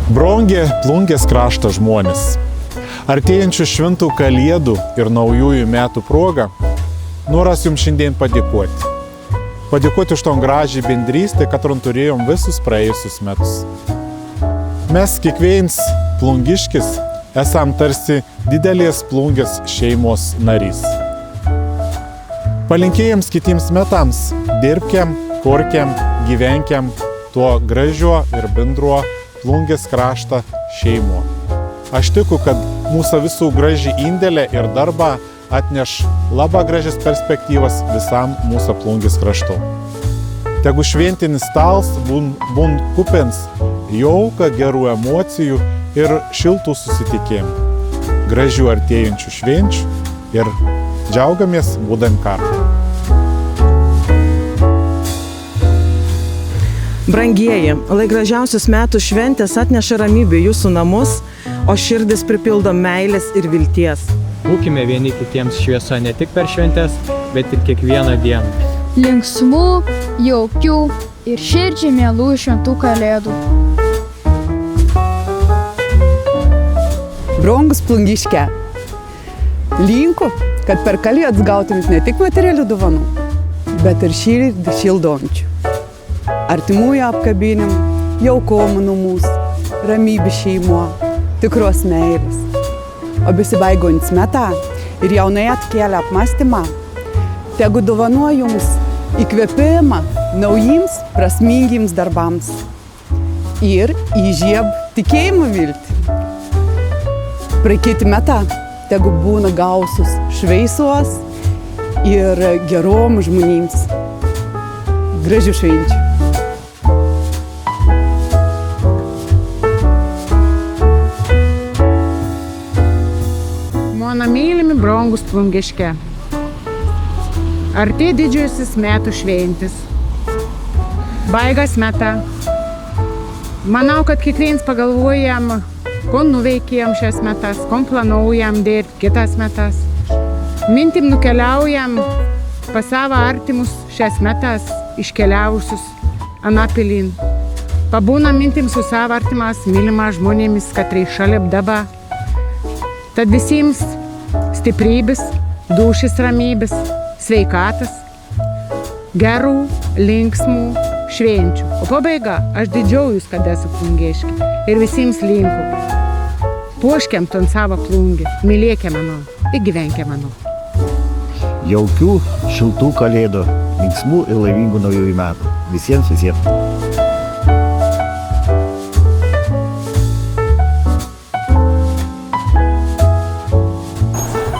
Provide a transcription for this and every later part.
Brangi Plungės krašto žmonės. Artėjančių šventų kalėdų ir naujųjų metų proga noras jums šiandien padėkoti. Padėkoti už tą gražią bendrystę, kad turėjom visus praėjusius metus. Mes kiekvienas plungiškis esam tarsi didelės Plungės šeimos narys. Palinkėjams kitiems metams dirbkiam, kurkiam, gyvenkiam tuo gražiuo ir bendruo Plungės kraštą šeimo. Aš tikiu, kad mūsų visų graži indėlė ir darba atneš labai gražias perspektyvas visam mūsų Plungės kraštu. Tegu šventinis stalas būn kupins jauką, gerų emocijų ir šiltų susitikimų. Gražių artėjančių švenčių ir džiaugiamės būdami kartu. Brangieji, lai gražiausius metų šventės atneša ramybę jūsų namus, o širdis pripildo meilės ir vilties. Būkime vieni kitiems šviesa ne tik per šventės, bet ir kiekvieną dieną. Linksmų, jaukių ir širdžiai mielų šventų kalėdų. Brangus plungiške, linkiu, kad per kalėdas gautumėt ne tik materialių dovanų, bet ir širdį šildančių. Artimųjų apkabinimų, jaukumo namus, ramybė šeimo, tikros meilės. O besibaigiantis metą ir jaunai atkėlę apmąstymą, tegu dovanoja jums įkvėpimą naujiems prasmingiems darbams ir įžieb tikėjimo viltį. Praeitį metą tegu būna gausus šviesos ir gerom žmonėms. Gražių švenčių. Mano mylimi brangus plungiške. Artėja didžiosios metų šventis. Baigas meta. Manau, kad kiekvienas pagalvojam, ko nuveikėm šias metas, ko planuojam dirbti kitas metas. Mintim nukeliaujam pas savo artimus šias metas iškeliavusius anapilin. Pabūnam mintim su savo artimas mylimas žmonėmis, katrai šalia daba. Tad visiems stiprybės, dūšis ramybės, sveikatas, gerų, linksmų švenčių. O pabaiga, aš didžiuojuos, kad esu plungiškė ir visiems linku. Puoškiam ton savo plungį, mylėkiam mano ir gyvenkiam mano. Jaukių, šiltų kalėdų, linksmų ir laimingų naujųjų metų. Visiems.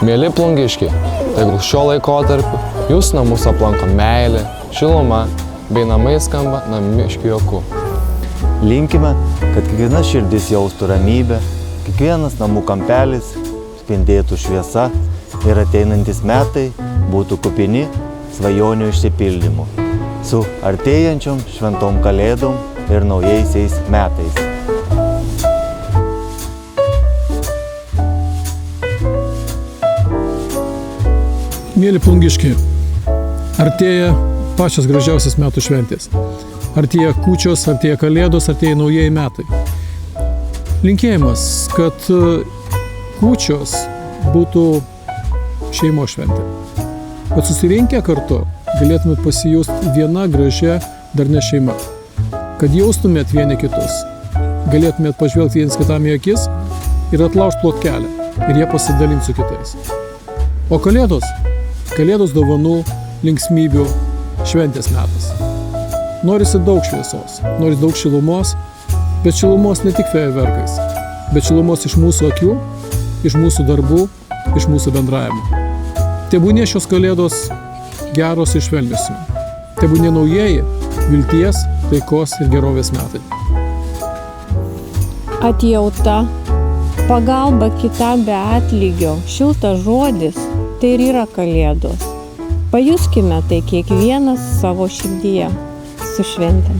Mėly plungiškiai, tegul šiuo laikotarpiu jūsų namus aplanko meilė, šiluma bei namai skamba namiškių juoku. Linkime, kad kiekviena širdis jaustų ramybę, kiekvienas namų kampelis spindėtų šviesa ir ateinantis metai būtų kupini svajonių išsipildymų. Su artėjančiom šventom kalėdom ir naujaisiais metais. Mėly plungiškiai, artėja pačios gražiausias metų šventės. Artėja kūčios, artėja kalėdos, artėja naujieji metai. Linkėjimas, kad kūčios būtų šeimos šventė. Kad susirinkę kartu galėtumėt pasijusti viena gražia darnia šeima. Kad jaustumėt vieni kitus. Galėtumėt pažvelgti vienas kitam į akis ir atlaužt plotkelę ir jie pasidalinti su kitais. O Kalėdos dovanų, linksmybių, šventės metas. Norisi daug šviesos, norisi daug šilumos, bet šilumos ne tik fejerverkais, bet šilumos iš mūsų akių, iš mūsų darbų, iš mūsų bendravimo. Tebūnie šios kalėdos geros ir švelnios. Tebūnie naujieji vilties, taikos ir gerovės metai. Atjauta, pagalba kitam be atlygio, šiltas žodis. Tai ir yra kalėdos. Pajuskime tai kiekvienas savo širdyje. Su šventėm.